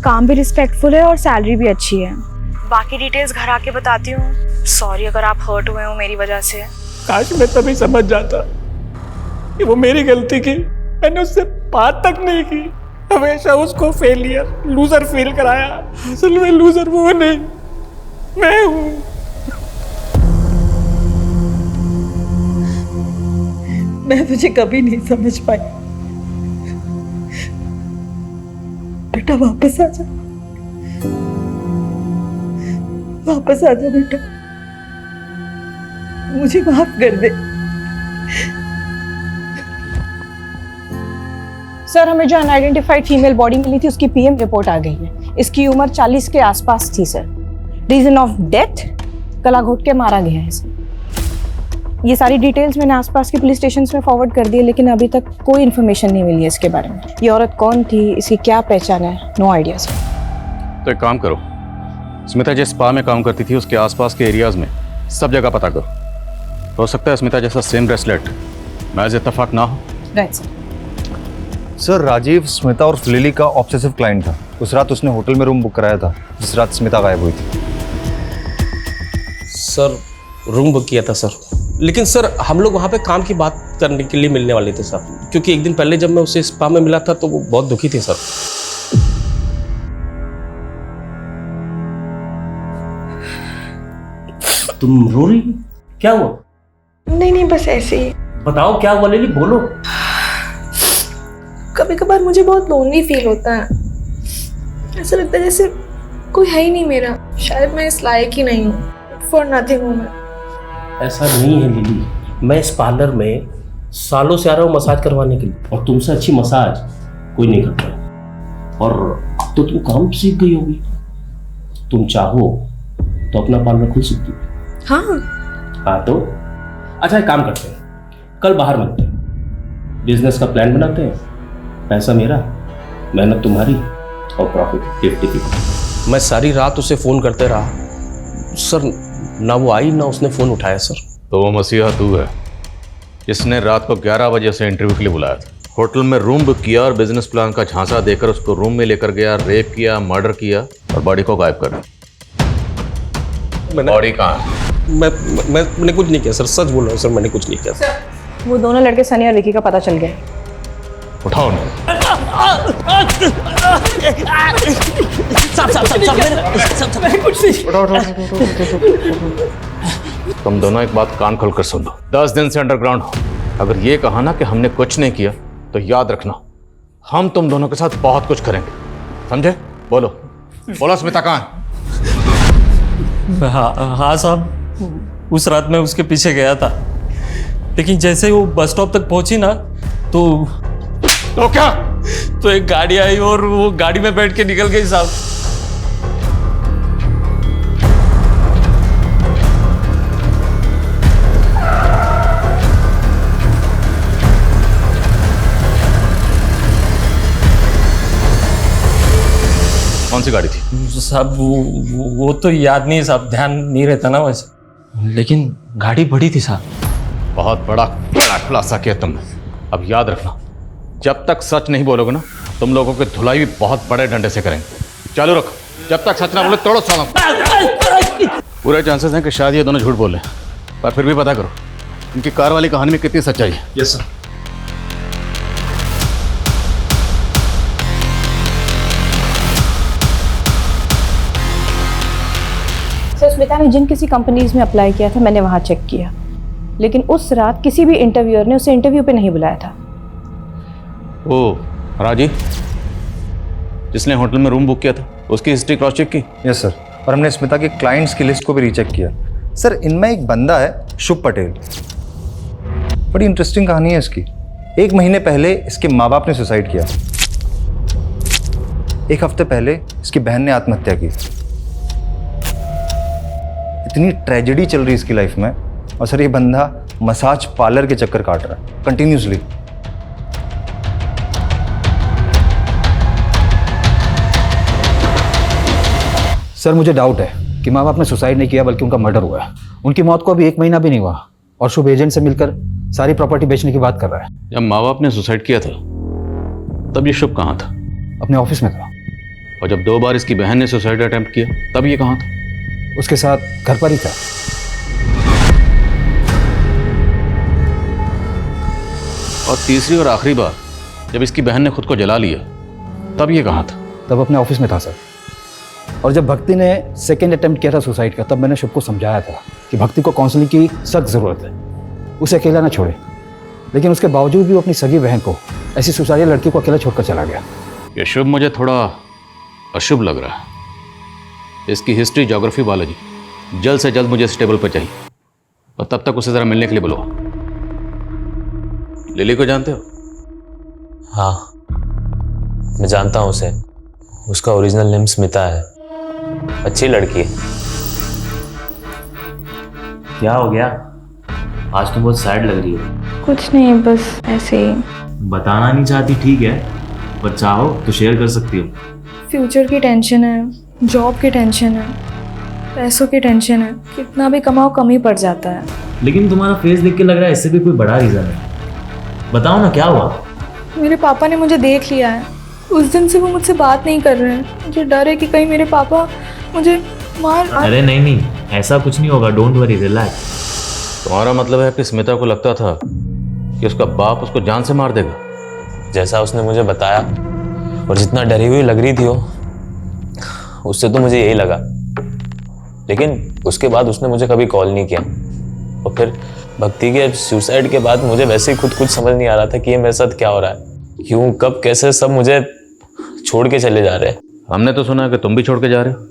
Q: काम भी रिस्पेक्टफुल है और सैलरी भी अच्छी है। बाकी डिटेल्स घर आके बताती हूँ। सॉरी अगर आप हर्ट हुए हो मेरी वजह से।
F: काश मैं तभी समझ जाता कि वो मेरी गलती की, मैंने उससे बात तक नहीं की। हमेशा उसको फेलियर, लूजर फील कराया। असल में लूजर वो नहीं, मैं हूँ।
E: मैं तुझे कभी नहीं समझ पाई। बेटा वापस आ जा, वापस आ जा बेटा, मुझे माफ कर दे।
Q: सर हमें जो अनआइडेंटिफाइड फीमेल बॉडी मिली थी उसकी पीएम रिपोर्ट आ गई है। इसकी उम्र 40 के आसपास थी सर। रीजन ऑफ डेथ, गला घोट के मारा गया है इसे। ये सारी डिटेल्स मैंने आसपास के पुलिस स्टेशन में फॉरवर्ड कर दी, लेकिन अभी तक कोई इन्फॉर्मेशन नहीं मिली है इसके बारे में। ये औरत कौन थी, इसकी क्या पहचान है, नो आइडिया सर।
J: तो एक काम करो, स्मिता जिस स्पा में काम करती थी उसके आसपास के एरियाज में सब जगह पता करो। हो सकता है स्मिता जैसा सेम ब्रेसलेट महज इत्तेफाक ना हो।
Q: Right sir.
K: Sir Rajeev Smita और लिली का ऑब्सेसिव क्लाइंट था। उस रात उसने होटल में रूम बुक कराया था जिस रात स्मिता गायब हुई थी।
D: सर रूम बुक किया था सर, लेकिन सर हम लोग वहाँ पे काम की बात करने के लिए मिलने वाले थे सर, क्योंकि एक दिन पहले जब मैं उसे स्पा में मिला था तो वो बहुत दुखी थे सर। तुम रो रही हो? क्या हुआ?
C: नहीं नहीं, बस ऐसे ही।
D: बताओ क्या हुआ लिली, बोलो।
C: कभी कभार मुझे बहुत लोनली फील होता है। ऐसा लगता है जैसे कोई है ही नहीं मेरा। शायद मैं इस लायक ही नहीं हूँ। फॉर नथिंग हूँ मैं।
D: ऐसा नहीं है लिली, मैं इस पार्लर में सालों से आ रहा हूँ मसाज करवाने के लिए, और तुमसे अच्छी मसाज कोई नहीं करता है। और अब तो तुम काम सीख गई होगी, तुम चाहो तो अपना पार्लर खुल सकती हो। हाँ तो अच्छा एक काम करते हैं, कल बाहर मिलते हैं, बिजनेस का प्लान बनाते हैं। पैसा मेरा, मेहनत तुम्हारी और प्रॉफिट 50-50। मैं सारी रात उसे फोन करते रहा सर, ना वो आई ना उसने फोन उठाया सर।
J: तो वो मसीहा तू है जिसने रात को 11 बजे उसे इंटरव्यू के लिए बुलाया था, होटल में रूम बुक किया और बिजनेस प्लान का झांसा देकर उसको रूम में लेकर गया, रेप किया, मर्डर किया और बॉडी को गायब कर दिया। बॉडी कहाँ है?
D: मैंने कुछ नहीं किया सर, सच बोल रहा हूँ सर, मैंने कुछ नहीं किया सर।
Q: वो दोनों लड़के सनी और विकी का पता चल गया।
J: उठाओ ना। तुम दोनों एक बात कान खोलकर सुन लो, 10 दिन से अंडरग्राउंड हो। अगर ये कहा ना कि हमने कुछ नहीं किया तो याद रखना हम तुम दोनों के साथ बहुत कुछ करेंगे, समझे? बोलो बोलो स्मिता कहाँ है?
R: हाँ साहब, उस रात मैं उसके पीछे गया था, लेकिन जैसे ही वो बस स्टॉप तक पहुंची ना तो
J: क्या?
R: तो एक गाड़ी आई और वो गाड़ी में बैठ के निकल गई साहब।
J: कौन सी गाड़ी थी?
R: साहब वो तो याद नहीं साहब, ध्यान नहीं रहता ना वैसे।
L: लेकिन गाड़ी बड़ी थी साहब।
J: बहुत बड़ा खुलासा किया तुमने। अब याद रखना, जब तक सच नहीं बोलोगे ना, तुम लोगों की धुलाई भी बहुत बड़े डंडे से करेंगे। चालू रखो, जब तक सच ना बोले तोड़ो सालों। पूरे चांसेस हैं कि शायद ये दोनों झूठ बोले, पर फिर भी पता करो इनकी कार वाली कहानी में कितनी सच्चाई है।
K: Yes sir.
Q: सर स्मिता ने जिन किसी कंपनीज में अप्लाई किया था मैंने वहाँ चेक किया, लेकिन उस रात किसी भी इंटरव्यूअर ने उसे इंटरव्यू पे नहीं बुलाया था।
J: ओ राजी, जिसने होटल में रूम बुक किया था, उसकी हिस्ट्री क्रॉस चेक की?
K: यस सर, और हमने स्मिता के क्लाइंट्स की लिस्ट को भी रीचेक किया। सर इनमें एक बंदा है शुभ पटेल, बड़ी इंटरेस्टिंग कहानी है इसकी। 1 महीने पहले इसके माँ बाप ने सुसाइड किया, 1 हफ्ते पहले इसकी बहन ने आत्महत्या की। इतनी ट्रेजेडी चल रही है इसकी लाइफ में, और सर ये बंदा मसाज पार्लर के चक्कर काट रहा है कंटिन्यूसली।
H: सर मुझे डाउट है कि माँ बाप ने सुसाइड नहीं किया बल्कि उनका मर्डर हुआ है। उनकी मौत को अभी 1 महीना भी नहीं हुआ और शुभ एजेंट से मिलकर सारी प्रॉपर्टी बेचने की बात कर रहा है।
J: जब माँ बाप ने सुसाइड किया था तब ये शुभ कहाँ था?
H: अपने ऑफिस में था।
J: और जब 2 बार इसकी बहन ने सुसाइड अटेम्प्ट किया तब ये कहाँ था?
H: उसके साथ घर पर ही था।
J: और तीसरी और आखिरी बार जब इसकी बहन ने खुद को जला लिया तब ये कहाँ था?
H: तब अपने ऑफिस में था सर। और जब भक्ति ने सेकेंड अटेम्प्ट किया था सुसाइड का, तब मैंने शुभ को समझाया था कि भक्ति को काउंसलिंग की सख्त ज़रूरत है, उसे अकेला ना छोड़े। लेकिन उसके बावजूद भी वो अपनी सगी बहन को, ऐसी सुसाइड लड़की को अकेला छोड़कर चला गया।
J: ये शुभ मुझे थोड़ा अशुभ लग रहा है। इसकी हिस्ट्री, ज्योग्राफी, बायोलॉजी जल्द से जल्द मुझे इस टेबल पर चाहिए, और तब तक उसे ज़रा मिलने के लिए बुलाओ। लिली को जानते हो?
L: हाँ, मैं जानता हूँ उसे। उसका ओरिजिनल नेम स्मिता है। अच्छी लड़की है। क्या हो गया? आज तुम बहुत सैड लग रही हो।
A: कुछ नहीं, बस ऐसे ही।
L: बताना नहीं चाहती ठीक है, पर चाहो तो शेयर कर सकती हो।
A: फ्यूचर की टेंशन है, जॉब की टेंशन है, पैसों की टेंशन है। कितना भी कमाओ कम ही पड़ जाता है।
L: लेकिन तुम्हारा फेस देख के लग रहा है इससे भी कोई बड़ा रीजन है। बताओ ना क्या हुआ?
A: मेरे पापा ने मुझे देख लिया है। उस दिन से वो मुझसे बात नहीं कर रहे हैं। मुझे डर है कि कहीं मेरे पापा मुझे मार।
L: अरे नहीं, ऐसा कुछ नहीं होगा। Don't worry, relax.
J: तुम्हारा मतलब है कि स्मिता को लगता था कि उसका बाप उसको जान से मार देगा?
L: जैसा उसने मुझे बताया और जितना डरी हुई लग रही थी वो, उससे तो मुझे यही लगा। लेकिन उसके बाद उसने मुझे कभी कॉल नहीं किया। और फिर भक्ति के सुसाइड के बाद मुझे वैसे ही खुद कुछ समझ नहीं आ रहा था कि ये मेरे साथ क्या हो रहा है, क्यों, कब, कैसे सब मुझे छोड़ के चले जा रहे हैं।
J: हमने तो सुना है कि तुम भी छोड़ के जा रहे हो,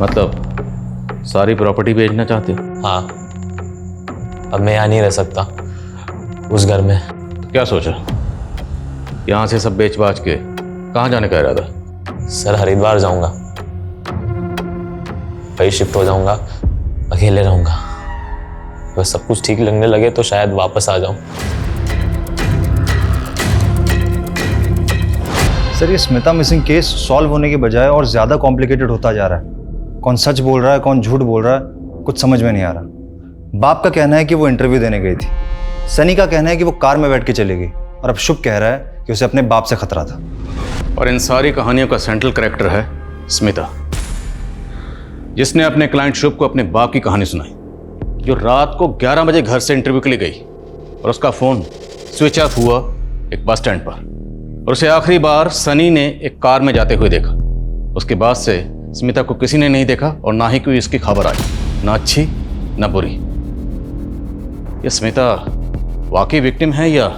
J: मतलब सारी प्रॉपर्टी बेचना चाहते हो?
L: हाँ, अब मैं यहाँ नहीं रह सकता उस घर में।
J: तो क्या सोचा? यहाँ से सब बेच बाच के कहाँ जाने का इरादा?
L: सर हरिद्वार जाऊंगा, वही शिफ्ट हो जाऊंगा, अकेले रहूंगा। अगर सब कुछ ठीक लगने लगे तो शायद वापस आ जाऊं।
K: सर ये स्मिता मिसिंग केस सॉल्व होने के बजाय और ज़्यादा कॉम्प्लिकेटेड होता जा रहा है। कौन सच बोल रहा है, कौन झूठ बोल रहा है, कुछ समझ में नहीं आ रहा। बाप का कहना है कि वो इंटरव्यू देने गई थी, सनी का कहना है कि वो कार में बैठ के चली गई, और अब शुभ कह रहा है कि उसे अपने बाप से खतरा था।
J: और इन सारी कहानियों का सेंट्रल कैरेक्टर है स्मिता, जिसने अपने क्लाइंट शुभ को अपने बाप की कहानी सुनाई, जो रात को 11 बजे घर से इंटरव्यू के लिए गई और उसका फ़ोन स्विच ऑफ हुआ एक बस स्टैंड पर, और उसे आखिरी बार सनी ने एक कार में जाते हुए देखा। उसके बाद से स्मिता को किसी ने नहीं देखा और ना ही कोई इसकी खबर आई, ना अच्छी ना बुरी। ये स्मिता वाकई विक्टिम है या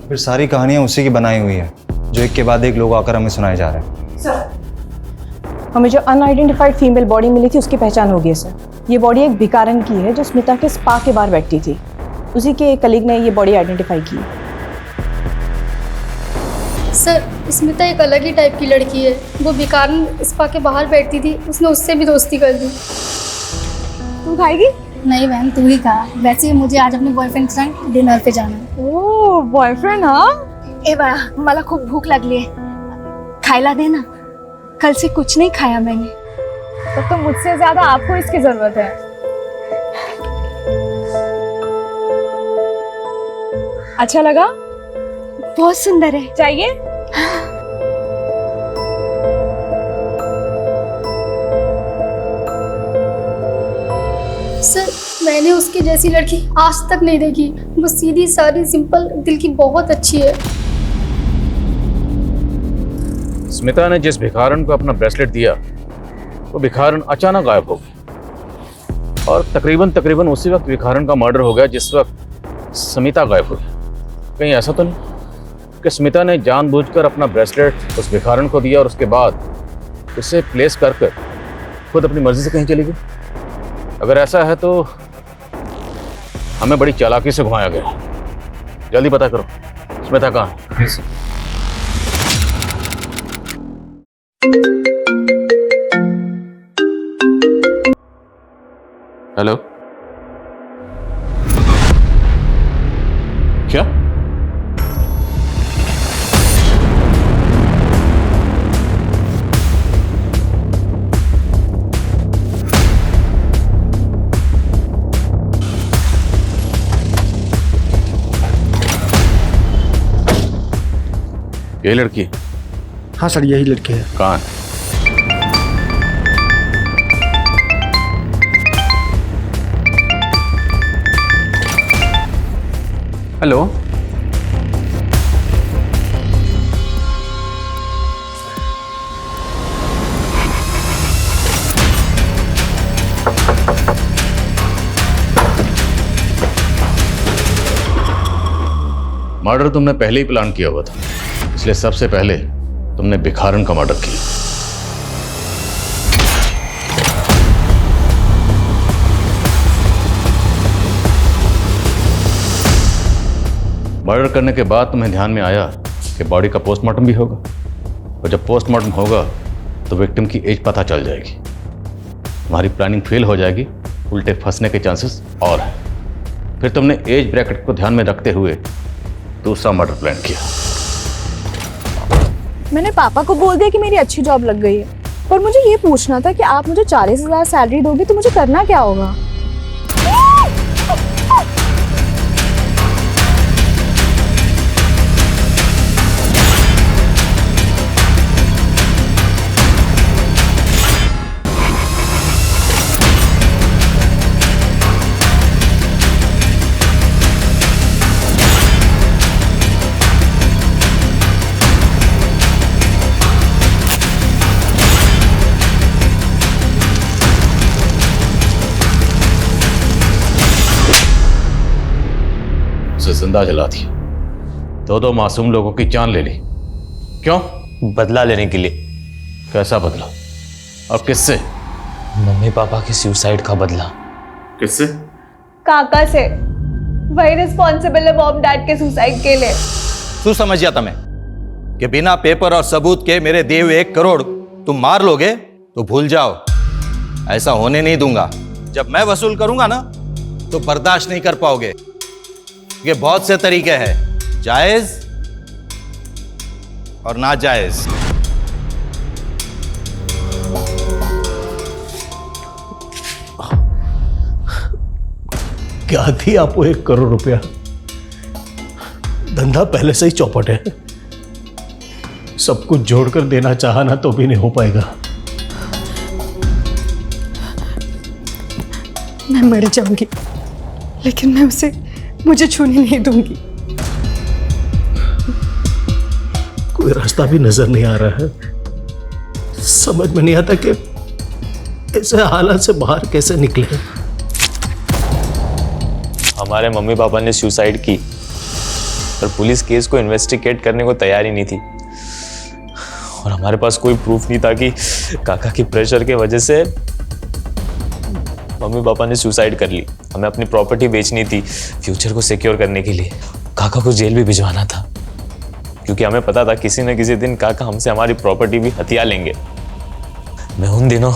K: फिर सारी कहानियाँ उसी की बनाई हुई है, जो एक के बाद एक लोग आकर हमें सुनाए जा रहे हैं?
Q: सर हमें जो अनआइडेंटिफाइड फीमेल बॉडी मिली थी उसकी पहचान हो गई है सर। ये बॉडी एक भिकारन की है जो स्मिता के स्पा के बाहर बैठती थी। उसी के एक कलीग ने ये बॉडी आइडेंटिफाई की।
O: सर स्मिता एक अलग ही टाइप की लड़की है। वो भिकारन स्पा के बाहर बैठती थी, उसने उससे भी दोस्ती कर दी।
Q: तुम खाएगी?
O: नहीं बहन, तू ही खा। वैसे ही मुझे आज अपने बॉयफ्रेंड के साथ डिनर पे जाना है।
Q: ओह बॉयफ्रेंड? हाँ
S: ए बा मला खूप भूक लागली है, खायला दे ना। कल से कुछ नहीं खाया मैंने।
Q: तब तो मुझसे ज्यादा आपको इसकी जरूरत है।
C: अच्छा लगा?
S: बहुत सुंदर है।
C: चाहिए?
O: सर मैंने उसकी जैसी लड़की आज तक नहीं देखी। वो सीधी सादी सिंपल दिल की बहुत अच्छी है।
J: स्मिता ने जिस भिखारन को अपना ब्रेसलेट दिया वो भिखारन अचानक गायब हो गया और तकरीबन उसी वक्त भिखारन का मर्डर हो गया जिस वक्त स्मिता गायब हुई। कहीं ऐसा तो नहीं कि स्मिता ने जानबूझकर अपना ब्रेसलेट उस भिखारन को दिया और उसके बाद उसे प्लेस कर खुद अपनी मर्जी से कहीं चली गई? अगर ऐसा है तो हमें बड़ी चालाकी से घुमाया गया। जल्दी पता करो स्मिता कहाँ है। हेलो, क्या? ये लड़की?
N: हाँ सर यही लड़की है।
J: कहाँ है?
F: हेलो,
J: मर्डर तुमने पहले ही प्लान किया हुआ था, इसलिए सबसे पहले तुमने भिखारन का मर्डर किया। मर्डर करने के बाद तुम्हें ध्यान में आया कि बॉडी का पोस्टमार्टम भी होगा और जब पोस्टमार्टम होगा तो विक्टिम की एज पता चल जाएगी। तुम्हारी प्लानिंग फेल हो जाएगी, उल्टे फंसने के चांसेस और हैं। फिर तुमने एज ब्रैकेट को ध्यान में रखते हुए दूसरा मर्डर प्लान किया।
Q: मैंने पापा को बोल दिया कि मेरी अच्छी जॉब लग गई है, पर मुझे ये पूछना था कि आप मुझे 40,000 सैलरी दोगे तो मुझे करना क्या होगा?
J: जिंदा जला दिया, दो मासूम लोगों की जान ले ली। क्यों?
L: बदला लेने के लिए।
J: कैसा बदला और किससे?
L: मम्मी पापा के सुसाइड का बदला।
J: किससे?
Q: काका से। वही रिस्पॉन्सिबल है मॉम डैड के सुसाइड के लिए।
P: तू समझ जाता मैं कि बिना पेपर और सबूत के मेरे दिए हुए 1 करोड़ तुम मार लोगे तो भूल जाओ, ऐसा होने नहीं दूंगा। जब मैं वसूल करूंगा ना तो बर्दाश्त नहीं कर पाओगे। ये बहुत से तरीके हैं, जायज और नाजायज।
I: क्या थी आपको 1 करोड़ रुपया? धंधा पहले से ही चौपट है, सब कुछ जोड़कर देना चाहा ना तो भी नहीं हो पाएगा।
Q: मैं मर जाऊंगी लेकिन मैं उसे मुझे छूने नहीं दूंगी।
I: कोई रास्ता भी नजर नहीं आ रहा है, समझ में नहीं आता कि ऐसे हालात से बाहर कैसे निकले।
L: हमारे मम्मी पापा ने सुसाइड की पर पुलिस केस को इन्वेस्टिगेट करने को तैयार ही नहीं थी और हमारे पास कोई प्रूफ नहीं था कि काका की प्रेशर के वजह से मम्मी पापा ने सुसाइड कर ली। हमें अपनी प्रॉपर्टी बेचनी थी फ्यूचर को सिक्योर करने के लिए। काका को जेल भी भिजवाना था क्योंकि हमें पता था किसी न किसी दिन काका हमसे हमारी प्रॉपर्टी भी हथिया लेंगे। मैं उन दिनों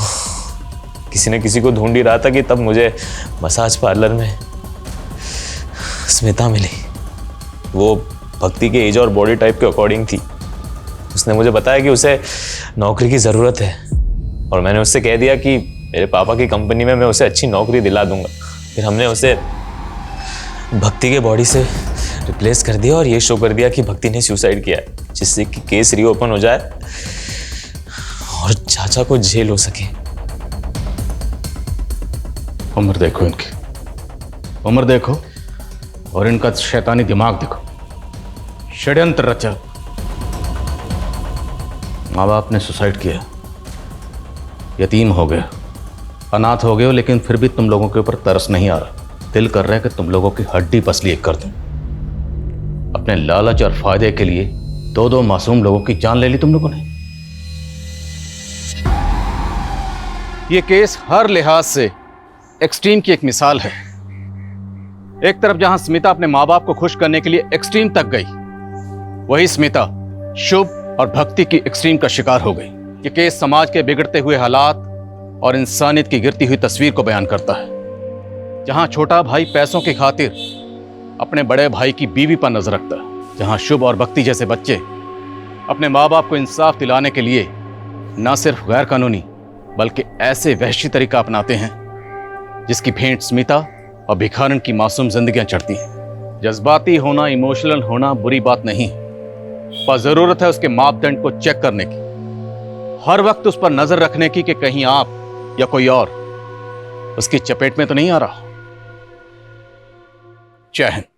L: किसी न किसी को ढूंढ ही रहा था कि तब मुझे मसाज पार्लर में स्मिता मिली। वो भक्ति के एज और बॉडी टाइप के अकॉर्डिंग थी। उसने मुझे बताया कि उसे नौकरी की ज़रूरत है और मैंने उससे कह दिया कि मेरे पापा की कंपनी में मैं उसे अच्छी नौकरी दिला दूंगा। फिर हमने उसे भक्ति के बॉडी से रिप्लेस कर दिया और ये शो कर दिया कि भक्ति ने सुसाइड किया है, जिससे कि केस रीओपन हो जाए और चाचा को जेल हो सके।
J: उम्र देखो इनकी, उम्र देखो और इनका शैतानी दिमाग देखो। षड्यंत्र रचा, माँ बाप ने सुसाइड किया, यतीम हो गए, अनाथ हो गए हो, लेकिन फिर भी तुम लोगों के ऊपर तरस नहीं आ रहा। दिल कर रहा है कि तुम लोगों की हड्डी पसली एक कर दूं। अपने लालच और फायदे के लिए दो दो मासूम लोगों की जान ले ली तुम लोगों ने। ये केस हर लिहाज से एक्सट्रीम की एक मिसाल है। एक तरफ जहां स्मिता अपने माँ बाप को खुश करने के लिए एक्सट्रीम तक गई, वही स्मिता शुभ और भक्ति की एक्सट्रीम का शिकार हो गई। ये केस समाज के बिगड़ते हुए हालात और इंसानियत की गिरती हुई तस्वीर को बयान करता है। जहां छोटा भाई पैसों की खातिर अपने बड़े भाई की बीवी पर नजर रखता है, जहां शुभ और भक्ति जैसे बच्चे अपने माँ बाप को इंसाफ दिलाने के लिए न सिर्फ गैर कानूनी बल्कि ऐसे वहशी तरीका अपनाते हैं जिसकी भेंट स्मिता और भिखारन की मासूम जिंदगियां चढ़ती हैं। जज्बाती होना, इमोशनल होना बुरी बात नहीं, पर जरूरत है उसके मापदंड को चेक करने की, हर वक्त उस पर नजर रखने की कि कहीं आप या कोई और उसकी चपेट में तो नहीं आ रहा। जय हिंद।